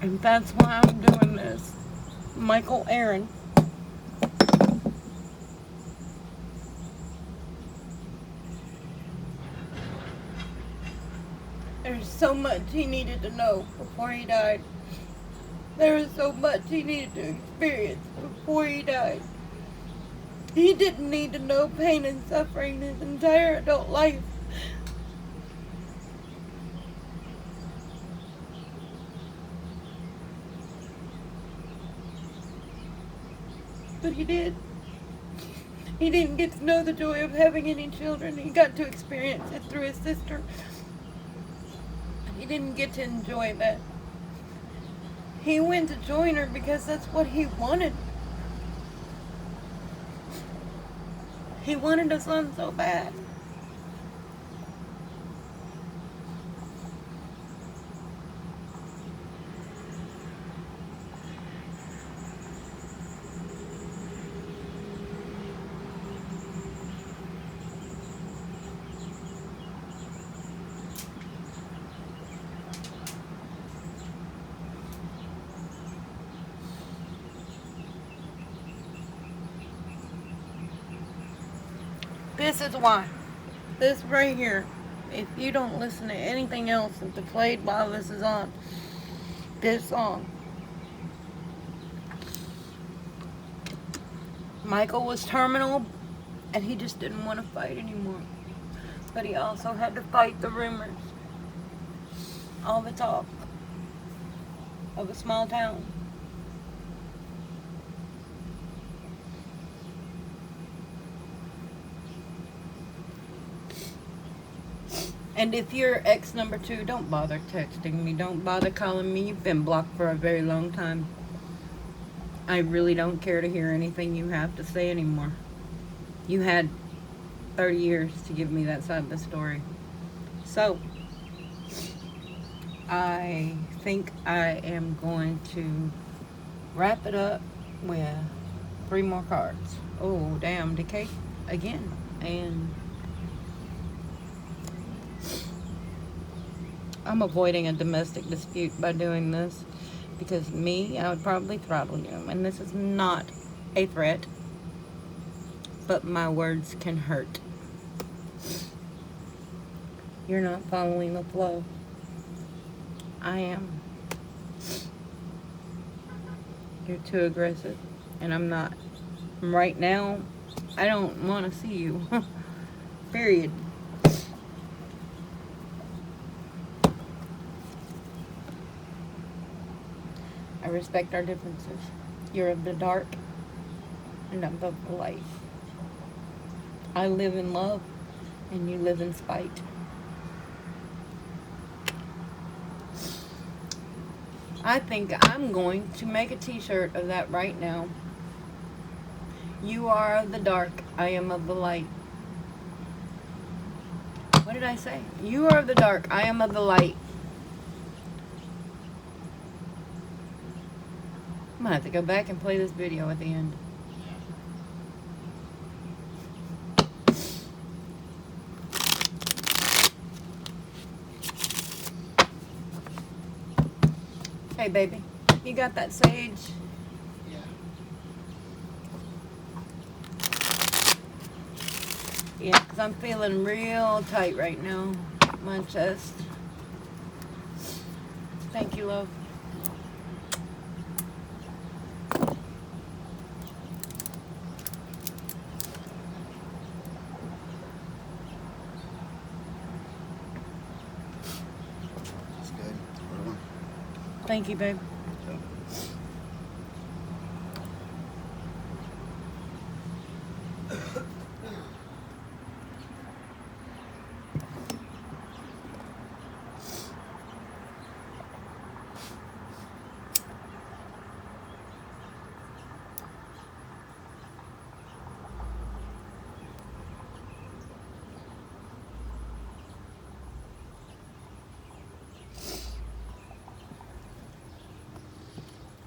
And that's why I'm doing this. Michael Aaron. There's so much he needed to know before he died. There was so much he needed to experience before he died. He didn't need to know pain and suffering his entire adult life. But he did. He didn't get to know the joy of having any children. He got to experience it through his sister. He didn't get to enjoy that. He went to join her because that's what he wanted. He wanted a son so bad. This is why. This right here. If you don't listen to anything else that's played while this is on, this song. Michael was terminal and he just didn't want to fight anymore. But he also had to fight the rumors. All the talk of a small town. And if you're ex number 2, don't bother texting me. Don't bother calling me. You've been blocked for a very long time. I really don't care to hear anything you have to say anymore. You had 30 years to give me that side of the story. So, I think I am going to wrap it up with 3 more cards. Oh, damn, decay again. And I'm avoiding a domestic dispute by doing this because I would probably throttle you. And this is not a threat, but my words can hurt. You're not following the flow. I am. You're too aggressive, and I'm not. Right now, I don't want to see you. Period. I respect our differences. You're of the dark, and I'm of the light. I live in love, and you live in spite. I think I'm going to make a t-shirt of that right now. You are of the dark, I am of the light. did I say? You are of the dark. I am of the light. I'm gonna have to go back and play this video at the end. Hey, baby. You got that sage? Yeah. Yeah, because I'm feeling real tight right now. My chest. Thank you, love. That's good. Order one. Thank you, babe.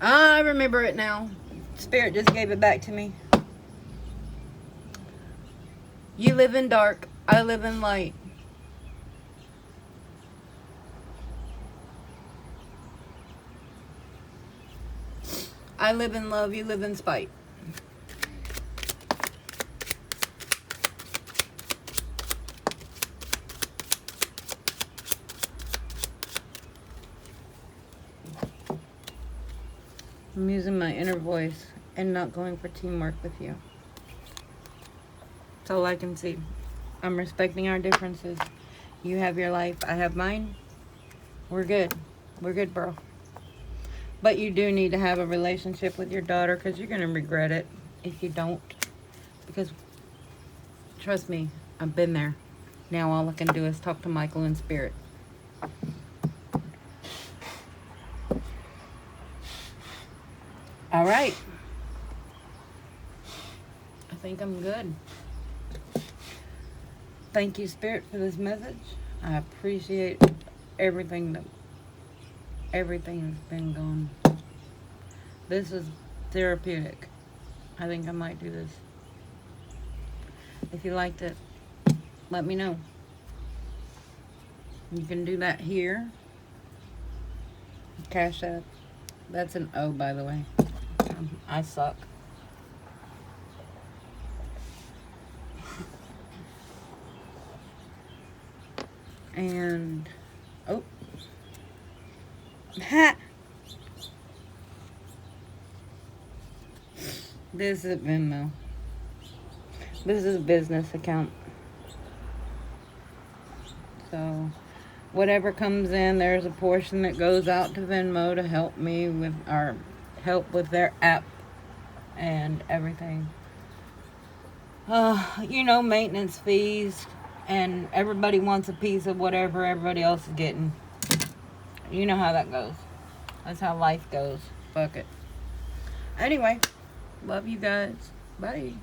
I remember it now. Spirit just gave it back to me. You live in dark. I live in light. I live in love. You live in spite. I'm using my inner voice and not going for teamwork with you. That's all I can see. I'm respecting our differences. You have your life. I have mine. We're good. We're good, bro. But you do need to have a relationship with your daughter because you're going to regret it if you don't. Because, trust me, I've been there. Now all I can do is talk to Michael in spirit. All right. I think I'm good. Thank you, Spirit, for this message. I appreciate everything has been going. This is therapeutic. I think I might do this. If you liked it, let me know. You can do that here. CashApp. That's an O, by the way. I suck. And oh, ha! This is Venmo. This is a business account. So whatever comes in, there's a portion that goes out to Venmo to help me with our help with their app and everything. Maintenance fees, and everybody wants a piece of whatever everybody else is getting. You know how that goes. That's how life goes. Fuck it. Anyway, love you guys. Bye.